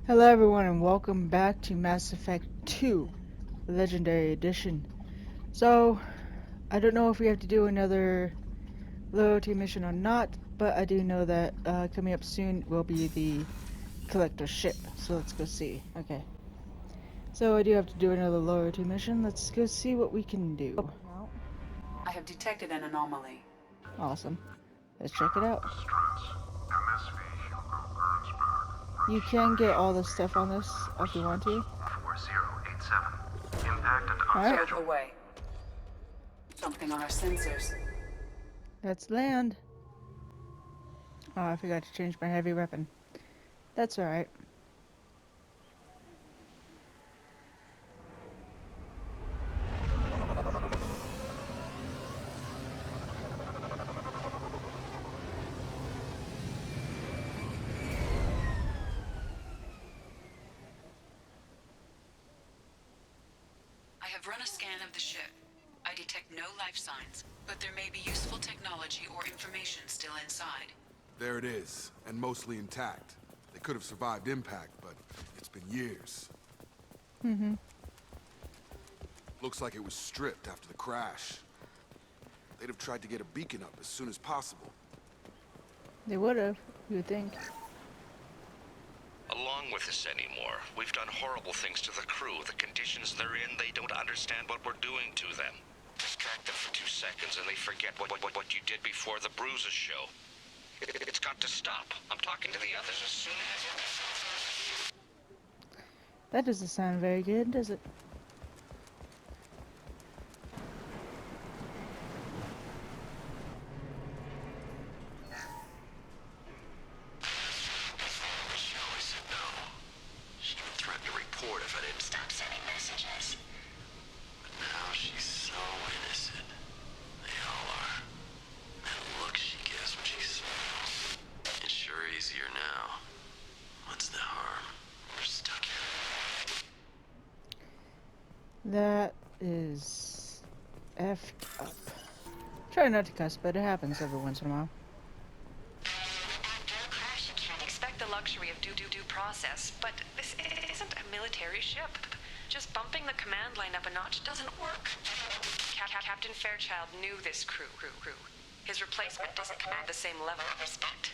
Hello everyone and welcome back to Mass Effect 2 Legendary Edition. So, I don't know if we have to do another loyalty mission or not, but I do know that coming up soon will be the collector ship. So let's go see. Okay. So I do have to do another loyalty mission. Let's go see what we can do. I have detected an anomaly. Awesome. Let's check it out. Distress. MSV Hugo Gernsberg. You can get all the stuff on this if you want to. 4087. Impacted Alright, Out of the way. Something on our sensors. let's land. Oh, I forgot to change my heavy weapon. That's alright. I have run a scan of the ship. I detect no life signs, but there may be useful technology or information still inside. There it is, and mostly intact. They could have survived impact, but it's been years. Looks like it was stripped after the crash. They'd have tried to get a beacon up as soon as possible. They would have, you would think. Along with this anymore. We've done horrible things to the crew. The conditions they're in, they don't understand what we're doing to them. Distract them for 2 seconds and they forget what you did before the bruises show. It's got to stop. I'm talking to the others as soon as... That doesn't sound very good, does it? She always said no. She would threaten to report if I didn't stop sending messages. But now she's so innocent. They all are. That look she gives when she smiles. It's sure easier now. What's the harm? We're stuck here. That is effed up. Try not to cuss, but it happens every once in a while. After a crash, you can't expect the luxury of due process, but this isn't a military ship. Just bumping the command line up a notch doesn't work. Captain Fairchild knew this crew. His replacement doesn't command the same level of respect.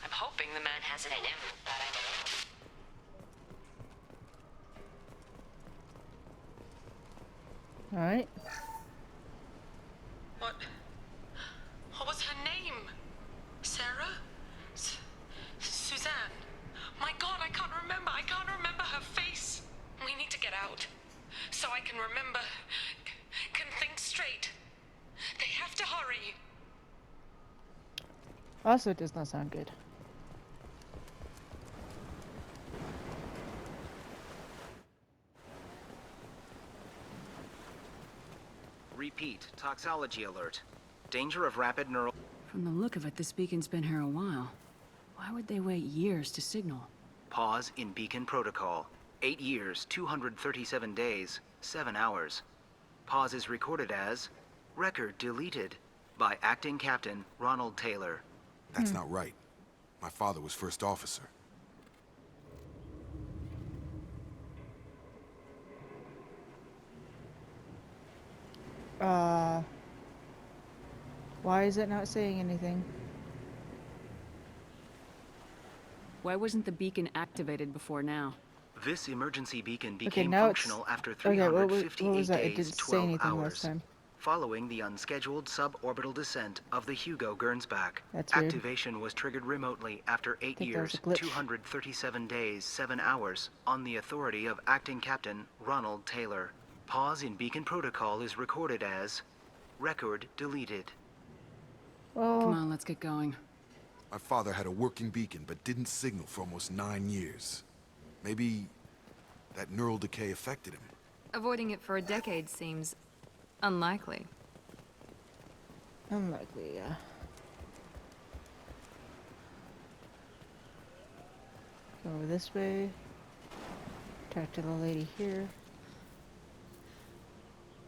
I'm hoping the man has it in him. Alright. What was her name? Sarah? Suzanne? My God, I can't remember. I can't remember her face. We need to get out. So I can remember. Can think straight. They have to hurry. Also, it does not sound good. Repeat, toxology alert. Danger of rapid neural... From the look of it, this beacon's been here a while. Why would they wait years to signal? Pause in beacon protocol. 8 years, 237 days, 7 hours. Pause is recorded as... Record deleted by Acting Captain Ronald Taylor. That's not right. My father was first officer. Why is it not saying anything? Why wasn't the beacon activated before now? This emergency beacon became now it's- functional after okay, what was 358 that? It days, didn't say 12 anything hours. last time. Following the unscheduled suborbital descent of the Hugo Gernsback, That's weird. activation was triggered remotely after 8 think that was years, a glitch. 237 days, 7 hours, on the authority of Acting Captain Ronald Taylor. Pause in beacon protocol is recorded as record deleted. Come Well, on, let's get going. My father had a working beacon, but didn't signal for almost 9 years. Maybe that neural decay affected him. Avoiding it for a decade seems unlikely. unlikely, yeah. Go over this way. Talk to the lady here.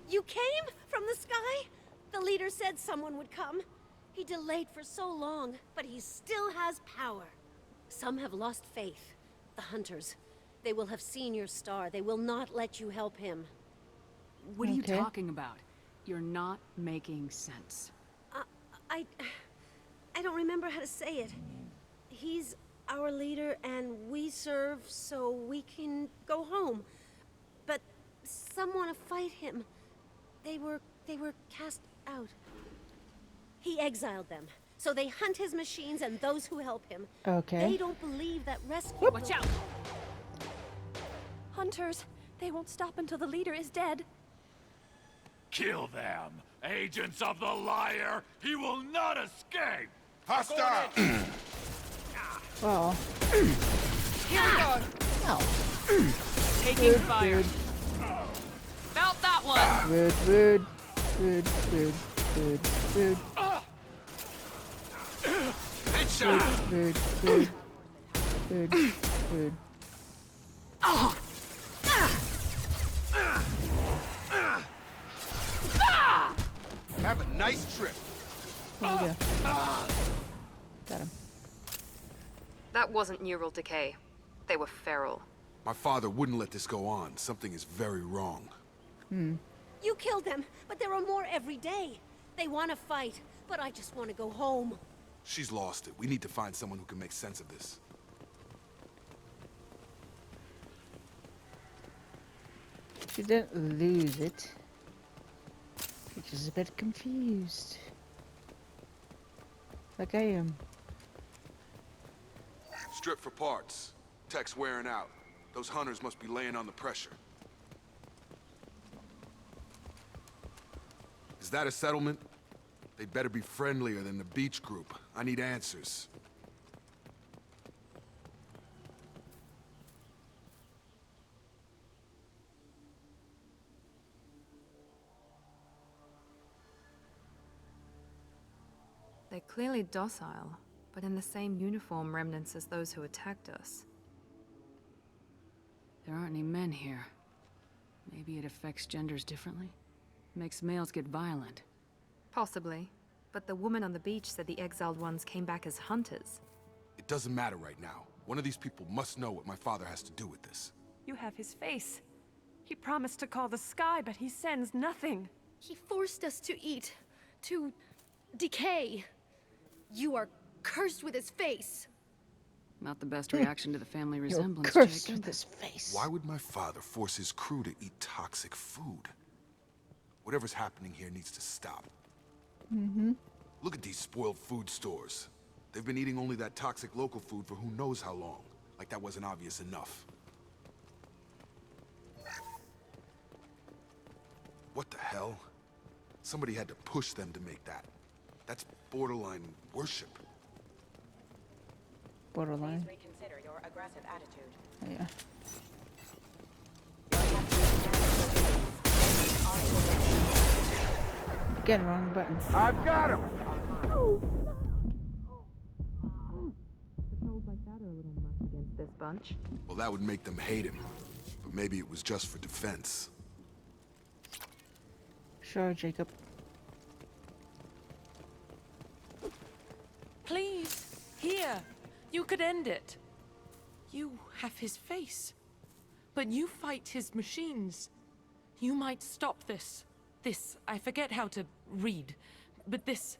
You came from the sky? The leader said someone would come. He delayed for so long, but he still has power. Some have lost faith. The hunters. They will have seen your star. They will not let you help him. What are you Okay. talking about? You're not making sense. I don't remember how to say it. He's our leader and we serve so we can go home. But some want to fight him. They were cast out. He exiled them. So they hunt his machines and those who help him. Okay. They don't believe that rescue. Watch out! Hunters, they won't stop until the leader is dead. Kill them! Agents of the liar! He will not escape! Hostile! Well, Here we go! ow. Taking fire. Rude, Felt that one! rude, rude, rude, rude, rude, rude, Headshot! rude, rude, rude, rude. Have a nice trip. There we go. Got him. That wasn't neural decay. They were feral. My father wouldn't let this go on. Something is very wrong. You killed them, but there are more every day. They want to fight, but I just want to go home. She's lost it. We need to find someone who can make sense of this. She didn't lose it. She's just a bit confused. Like I am. Strip for parts. Tech's wearing out. Those hunters must be laying on the pressure. Is that a settlement? They'd better be friendlier than the beach group. I need answers. They're clearly docile, but in the same uniform remnants as those who attacked us. There aren't any men here. Maybe it affects genders differently? Makes males get violent. Possibly. But the woman on the beach said the exiled ones came back as hunters. It doesn't matter right now. One of these people must know what my father has to do with this. You have his face. He promised to call the sky, but he sends nothing. He forced us to eat, to decay. You are cursed with his face. Not the best reaction to the family You're resemblance, cursed Jacob. with this face. Why would my father force his crew to eat toxic food? Whatever's happening here needs to stop. Look at these spoiled food stores. They've been eating only that toxic local food for who knows how long. Like that wasn't obvious enough. What the hell? Somebody had to push them to make that. That's borderline worship. Borderline. Reconsider your aggressive attitude. Yeah. Again, wrong button. I've got him! Patrols like that are a little much against this bunch. Well, that would make them hate him. But maybe it was just for defense. Sure, Jacob. Please, here. You could end it. You have his face. But you fight his machines. You might stop this. This, I forget how to read. But this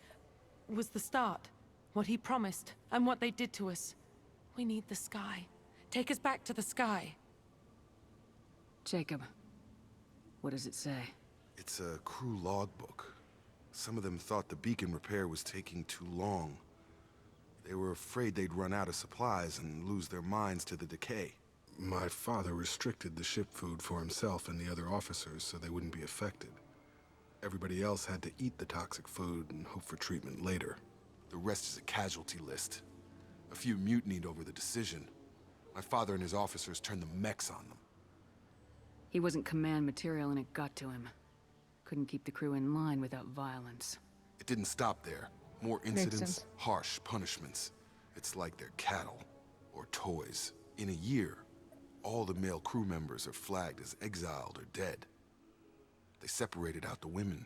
was the start. What he promised, and what they did to us. We need the sky. Take us back to the sky. Jacob, what does it say? It's a crew logbook. Some of them thought the beacon repair was taking too long. They were afraid they'd run out of supplies and lose their minds to the decay. My father restricted the ship food for himself and the other officers so they wouldn't be affected. Everybody else had to eat the toxic food and hope for treatment later. The rest is a casualty list. A few mutinied over the decision. My father and his officers turned the mechs on them. He wasn't command material and it got to him. Couldn't keep the crew in line without violence. It didn't stop there. More Makes incidents, sense. harsh punishments. It's like they're cattle or toys. In a year, all the male crew members are flagged as exiled or dead. They separated out the women,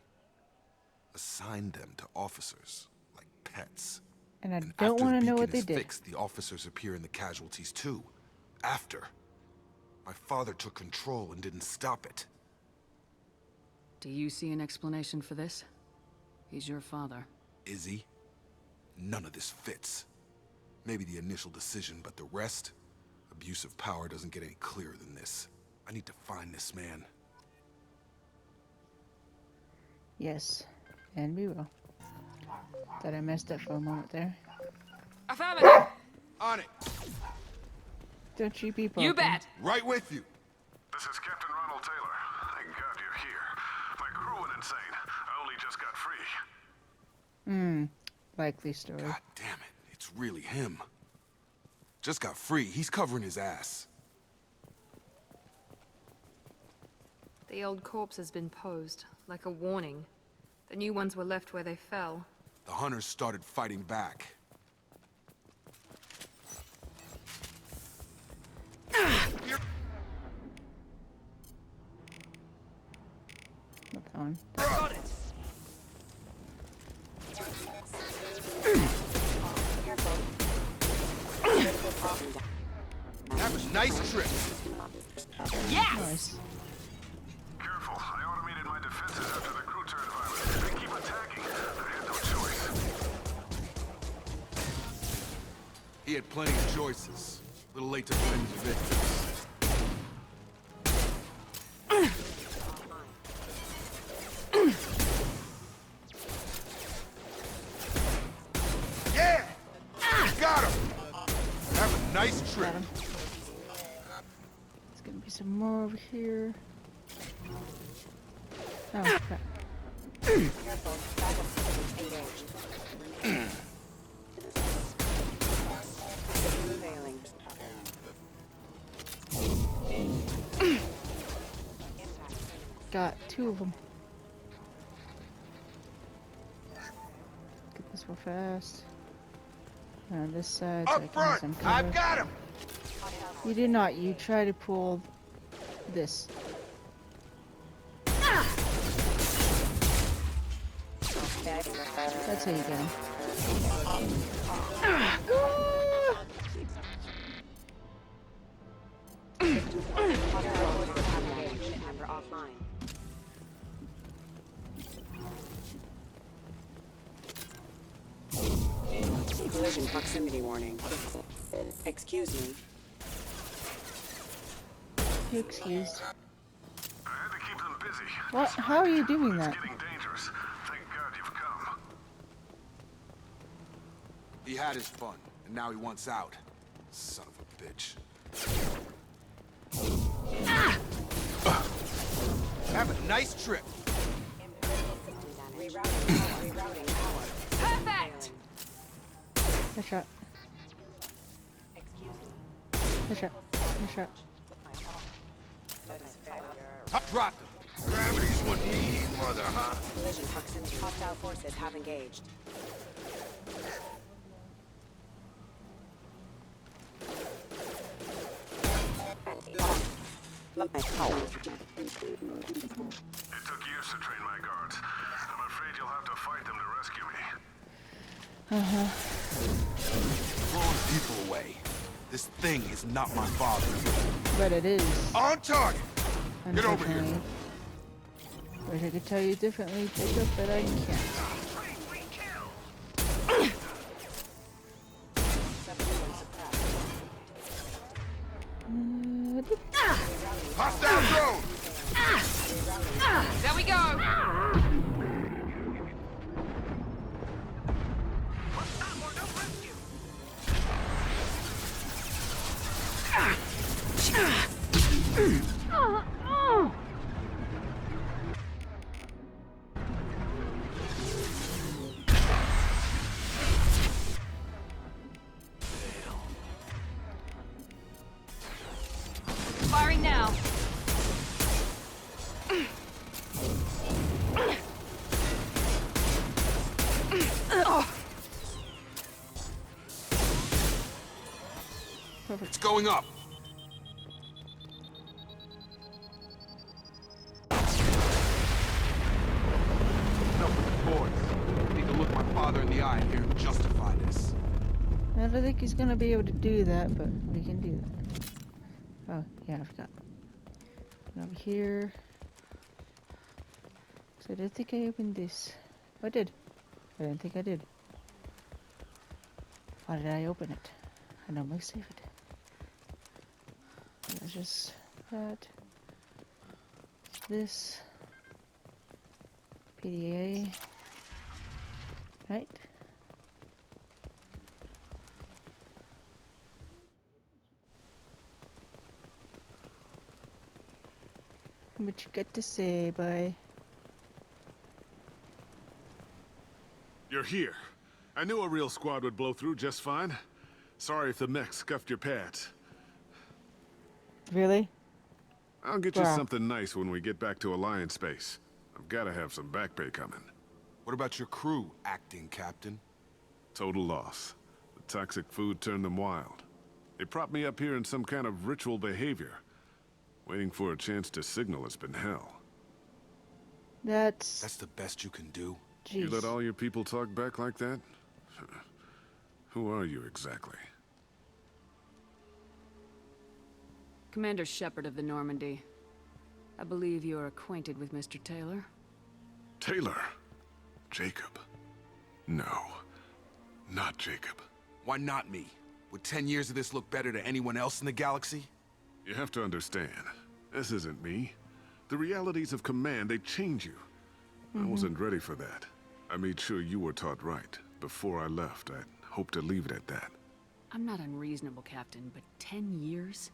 assigned them to officers like pets. And I And don't after want the to know beacon what they is did. fixed, the officers appear in the casualties too. After. My father took control and didn't stop it. Do you see an explanation for this? He's your father. Is he? None of this fits. Maybe the initial decision, but the rest? Abuse of power doesn't get any clearer than this. I need to find this man. Yes, and we will. Thought I messed up for a moment there. Affirmative! On it! Don't you be broken. You bet! Right with you! This is Captain Ronald Taylor. Thank God you're here. My crew went insane. I only just got free. Likely story. God damn it, it's really him. Just got free, he's covering his ass. The old corpse has been posed, like a warning. The new ones were left where they fell. The hunters started fighting back. Not that one. Got it! Have a nice trip. Nice. Careful, I automated my defenses after the crew turned violent. They keep attacking. I had no choice. He had plenty of choices. A little late to blame his victims. Yeah! Got him! Have a nice trip. Got him. There's gonna be some more over here. Oh, crap. Got two of them. Get this real fast. On this side, so I Up can use front! some I've cover. got him! You did not. You try to pull this. That's how you get him. Collision proximity warning. Excuse me. You're excused. I had to keep them busy. What? How are you doing that? It's getting dangerous. Thank God you've come. He had his fun, and now he wants out. Son of a bitch. Have a nice trip. Perfect! Nice shot. Nice shot. Nice shot. Drop him. Gravity's what we need, mother, huh? Collision proximity. Hostile forces have engaged. It took years to train my guards. I'm afraid you'll have to fight them to rescue me. Throwing people away. This thing is not my father. But it is. On target! Get over here. Unfortunately. Wish I could tell you differently, Jacob, but I can't. Hostile drone! There we go! Firing now. It's going up. Enough with the boys. I need to look my father in the eye here and justify this. I don't think he's gonna be able to do that, but we can do that. Oh, Yeah, I forgot. Over here. So I don't think I opened this. Oh, I did. I didn't think I did. Why did I open it? I normally save it. It's just that. This. PDA. Right? What you got to say, boy? You're here. I knew a real squad would blow through just fine. Sorry if the mech scuffed your pads. Really? I'll get you Bruh. something nice when we get back to Alliance space. I've gotta have some back pay coming. What about your crew, acting captain? Total loss. The toxic food turned them wild. They propped me up here in some kind of ritual behavior. Waiting for a chance to signal has been hell. That's the best you can do? jeez. You let all your people talk back like that? Who are you exactly? Commander Shepard of the Normandy. I believe you are acquainted with Mr. Taylor. Taylor? Jacob? No. Not Jacob. Why not me? Would 10 years of this look better to anyone else in the galaxy? You have to understand, this isn't me. The realities of command, they change you. I wasn't ready for that. I made sure you were taught right. Before I left, I hoped to leave it at that. I'm not unreasonable, Captain, but 10 years?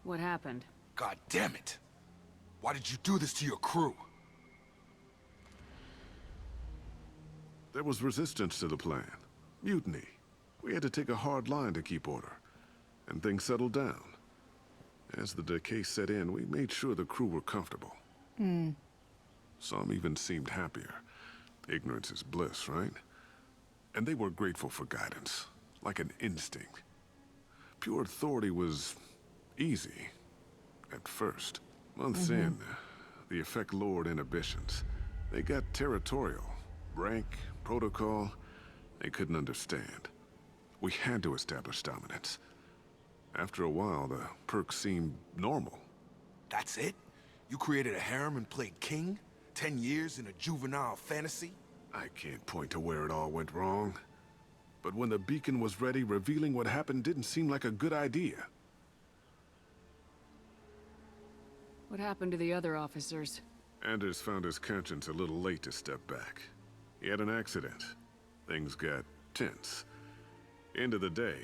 What happened? God damn it! Why did you do this to your crew? There was resistance to the plan. Mutiny. We had to take a hard line to keep order. And things settled down. As the decay set in, we made sure the crew were comfortable. Some even seemed happier. Ignorance is bliss, right? And they were grateful for guidance, like an instinct. Pure authority was easy, at first. Months in, the effect lowered inhibitions. They got territorial. Rank, protocol, they couldn't understand. We had to establish dominance. After a while, the perks seemed normal. That's it? You created a harem and played king? 10 years in a juvenile fantasy? I can't point to where it all went wrong. But when the beacon was ready, revealing what happened didn't seem like a good idea. What happened to the other officers? Anders found his conscience a little late to step back. He had an accident. Things got tense. End of the day,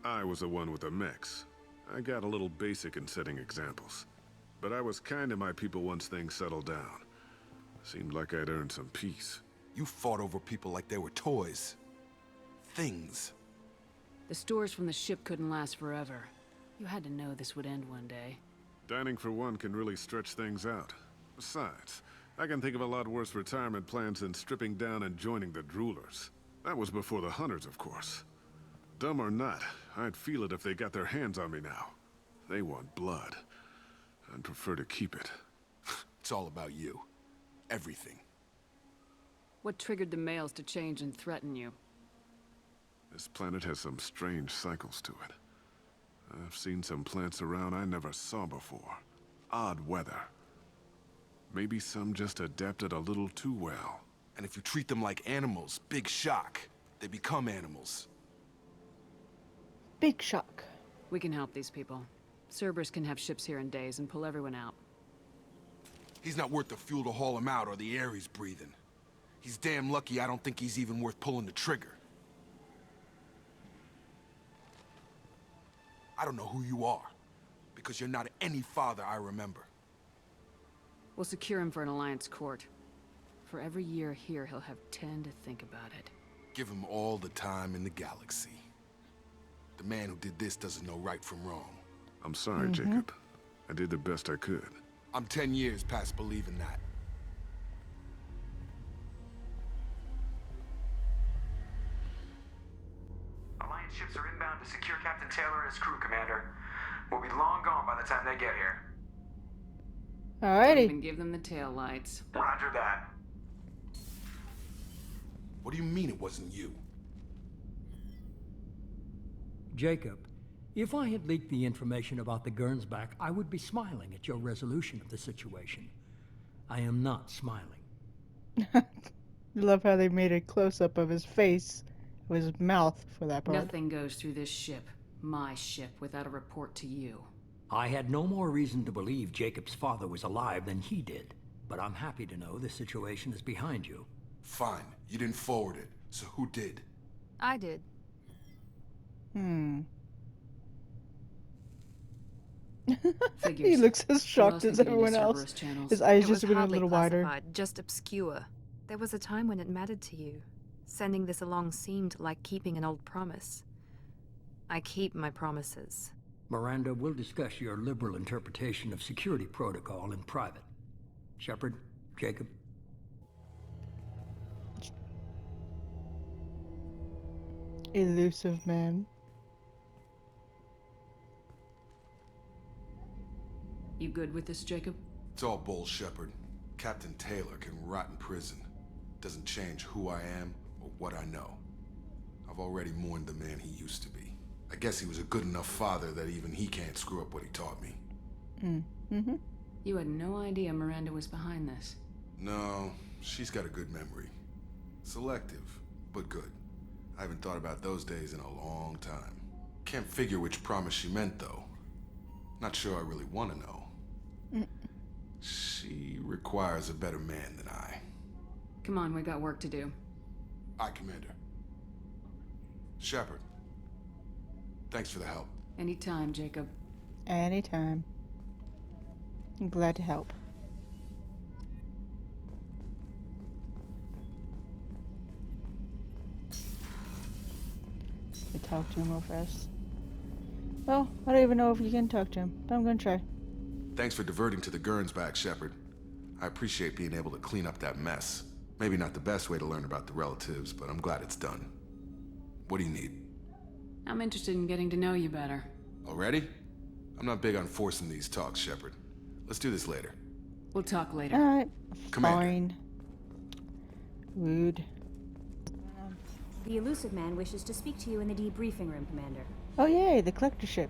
I was the one with the mechs. I got a little basic in setting examples. But I was kind to my people once things settled down. Seemed like I'd earned some peace. You fought over people like they were toys. Things. The stores from the ship couldn't last forever. You had to know this would end one day. Dining for one can really stretch things out. Besides, I can think of a lot worse retirement plans than stripping down and joining the Droolers. That was before the Hunters, of course. Dumb or not, I'd feel it if they got their hands on me now. They want blood. I'd prefer to keep it. It's all about you. Everything. What triggered the males to change and threaten you? This planet has some strange cycles to it. I've seen some plants around I never saw before. Odd weather. Maybe some just adapted a little too well. And if you treat them like animals, big shock. They become animals. Big shock. We can help these people. Cerberus can have ships here in days and pull everyone out. He's not worth the fuel to haul him out or the air he's breathing. He's damn lucky I don't think he's even worth pulling the trigger. I don't know who you are, because you're not any father I remember. We'll secure him for an Alliance court. For every year here, he'll have 10 to think about it. Give him all the time in the galaxy. The man who did this doesn't know right from wrong. I'm sorry, Jacob. I did the best I could. I'm 10 years past believing that. Alliance ships are inbound to secure Captain Taylor and his crew, Commander. We'll be long gone by the time they get here. Alrighty. And give them the tail lights. Roger that. What do you mean it wasn't you? Jacob, If I had leaked the information about the Gernsback, I would be smiling at your resolution of the situation. I am not smiling. I love how they made a close-up of his face, of his mouth for that part. Nothing goes through this ship, my ship, without a report to you. I had no more reason to believe Jacob's father was alive than he did, but I'm happy to know the situation is behind you. Fine. You didn't forward it, so who did? I did. Figures. He looks as Who shocked else as can get into everyone else. Cerberus channels? His eyes It just was went a hardly little wider. classified, just obscure. There was a time when it mattered to you. Sending this along seemed like keeping an old promise. I keep my promises. Miranda, we'll discuss your liberal interpretation of security protocol in private. Shepard, Jacob. Elusive man. You good with this, Jacob? It's all bull, Shepard. Captain Taylor can rot in prison. Doesn't change who I am or what I know. I've already mourned the man he used to be. I guess he was a good enough father that even he can't screw up what he taught me. Mm-hmm. You had no idea Miranda was behind this. No, she's got a good memory. Selective, but good. I haven't thought about those days in a long time. Can't figure which promise she meant, though. Not sure I really want to know. She requires a better man than I. Come on, we got work to do. Aye, Commander. Shepard. Thanks for the help. Anytime, Jacob. Anytime. I'm glad to help. I talk to him real fast. Well, I don't even know if you can talk to him, but I'm gonna try. Thanks for diverting to the Gernsback, Shepard. I appreciate being able to clean up that mess. Maybe not the best way to learn about the relatives, but I'm glad it's done. What do you need? I'm interested in getting to know you better. Already? I'm not big on forcing these talks, Shepard. Let's do this later. We'll talk later. Alright, Commander. fine. Rude. The Elusive Man wishes to speak to you in the debriefing room, Commander. Oh yay, the collector ship.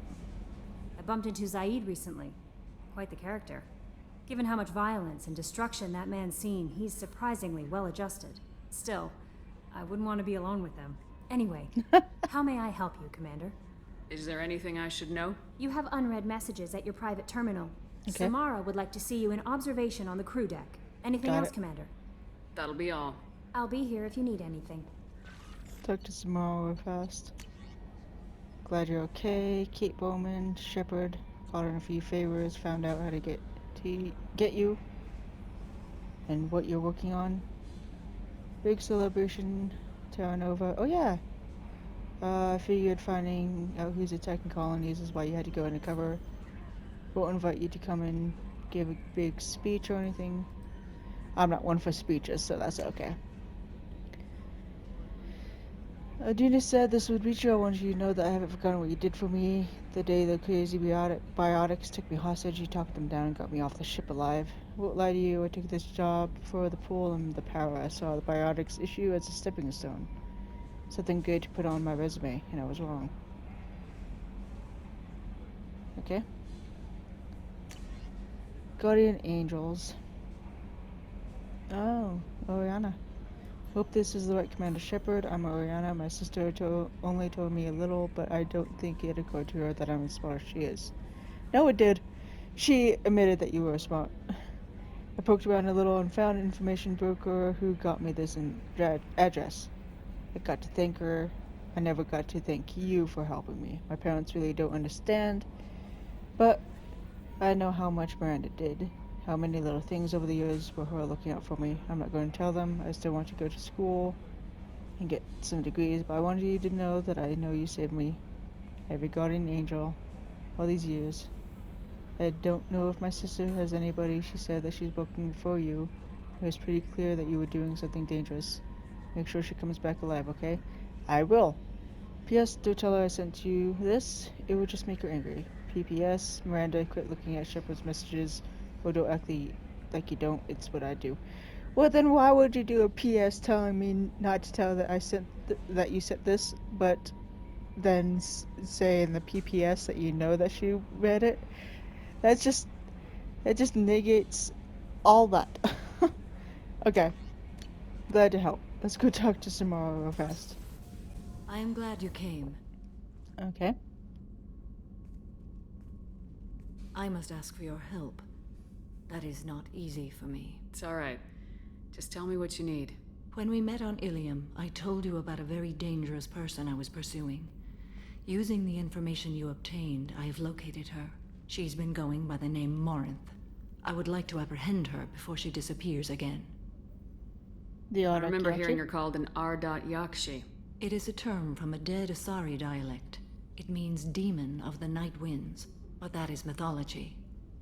I bumped into Zaid recently. Quite the character. Given how much violence and destruction that man's seen, he's surprisingly well adjusted. Still, I wouldn't want to be alone with them. Anyway, how may I help you, Commander? Is there anything I should know? You have unread messages at your private terminal. Okay. Samara would like to see you in observation on the crew deck. Anything Got else, it. Commander? That'll be all. I'll be here if you need anything. Talk to Samara real fast. Glad you're okay. Kate Bowman, Shepard. Called in a few favors. Found out how to get you. And what you're working on. Big celebration. Terra Nova. Oh yeah. I figured finding out who's attacking colonies is why you had to go undercover. Won't invite you to come and give a big speech or anything. I'm not one for speeches, so that's okay. Dina said this would reach you. I wanted you to know that I haven't forgotten what you did for me. The day the crazy biotics took me hostage, you talked them down and got me off the ship alive. Won't lie to you, I took this job for the pool and the power. I saw the biotics issue as a stepping stone. Something good to put on my resume, and I was wrong. Okay. Guardian Angels. Oh, Oriana. Hope this is the right Commander Shepard. I'm Oriana. My sister only told me a little, but I don't think it occurred to her that I'm as smart as she is. No, it did. She admitted that you were smart. I poked around a little and found an information broker who got me this address. I got to thank her. I never got to thank you for helping me. My parents really don't understand, but I know how much Miranda did. How many little things over the years were her looking out for me. I'm not going to tell them. I still want you to go to school and get some degrees, but I wanted you to know that I know you saved me. Every guardian angel, all these years. I don't know if my sister has anybody. She said that she's booking for you. It was pretty clear that you were doing something dangerous. Make sure she comes back alive, okay? I will. P.S. Don't tell her I sent you this. It would just make her angry. P.P.S. Miranda, quit looking at Shepard's messages. Or don't act like you don't. It's what I do. Well, then why would you do a P.S. telling me not to tell that I sent that you sent this, but then say in the PPS that you know that she read it. It just negates all that. Okay, glad to help. Let's go talk to Samara real fast. I am glad you came. Okay. I must ask for your help. That is not easy for me. It's alright. Just tell me what you need. When we met on Ilium, I told you about a very dangerous person I was pursuing. Using the information you obtained, I have located her. She's been going by the name Morinth. I would like to apprehend her before she disappears again. I remember hearing her called an Ar.Yakshi. It is a term from a dead Asari dialect. It means demon of the night winds, but that is mythology.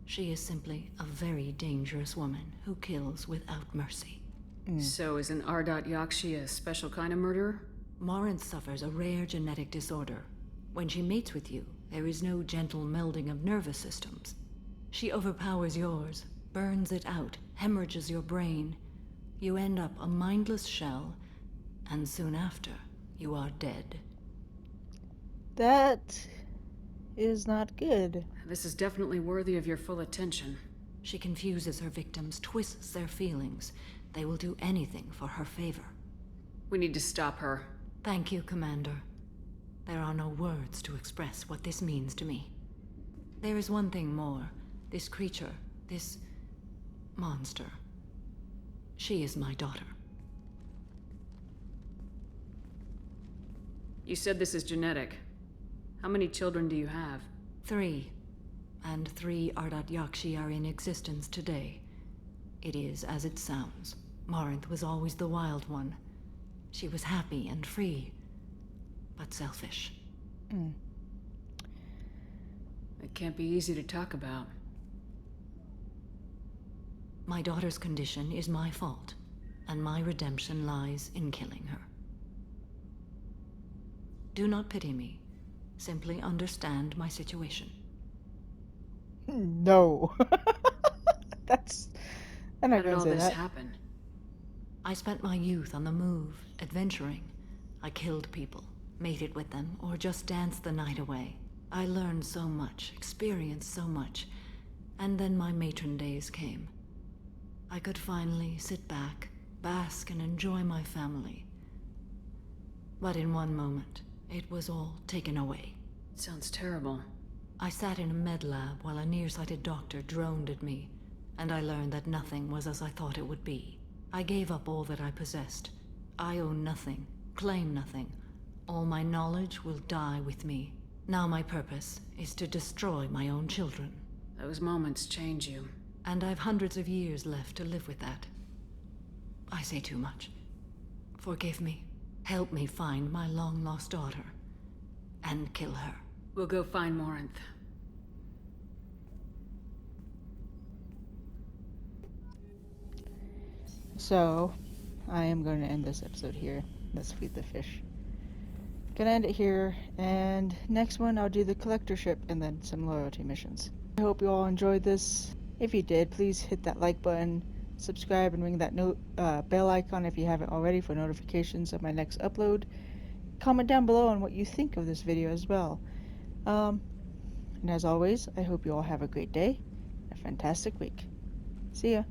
She is simply a very dangerous woman who kills without mercy. So is an Ar.Yakshi a special kind of murderer? Morinth suffers a rare genetic disorder. When she mates with you, there is no gentle melding of nervous systems. She overpowers yours, burns it out, hemorrhages your brain. You end up a mindless shell, and soon after, you are dead. That is not good. This is definitely worthy of your full attention. She confuses her victims, twists their feelings. They will do anything for her favor. We need to stop her. Thank you, Commander. There are no words to express what this means to me. There is one thing more. This creature, this monster. She is my daughter. You said this is genetic. How many children do you have? 3. And 3 Ar.Yakshi are in existence today. It is as it sounds. Morinth was always the wild one. She was happy and free, but selfish. It can't be easy to talk about. My daughter's condition is my fault, and my redemption lies in killing her. Do not pity me. Simply understand my situation. No. I'm not gonna say that. Happen? I spent my youth on the move, adventuring. I killed people, mated with them, or just danced the night away. I learned so much, experienced so much, and then my matron days came. I could finally sit back, bask, and enjoy my family. But in one moment, it was all taken away. Sounds terrible. I sat in a med lab while a nearsighted doctor droned at me, and I learned that nothing was as I thought it would be. I gave up all that I possessed. I own nothing, claim nothing. All my knowledge will die with me. Now my purpose is to destroy my own children. Those moments change you. And I've hundreds of years left to live with that. I say too much. Forgive me. Help me find my long-lost daughter. And kill her. We'll go find Morinth. So, I am going to end this episode here. Let's feed the fish. Gonna end it here, and next one I'll do the collector ship and then some loyalty missions. I hope you all enjoyed this. If you did, please hit that like button, subscribe, and ring that bell icon if you haven't already for notifications of my next upload. Comment down below on what you think of this video as well. And as always, I hope you all have a great day, a fantastic week. See ya.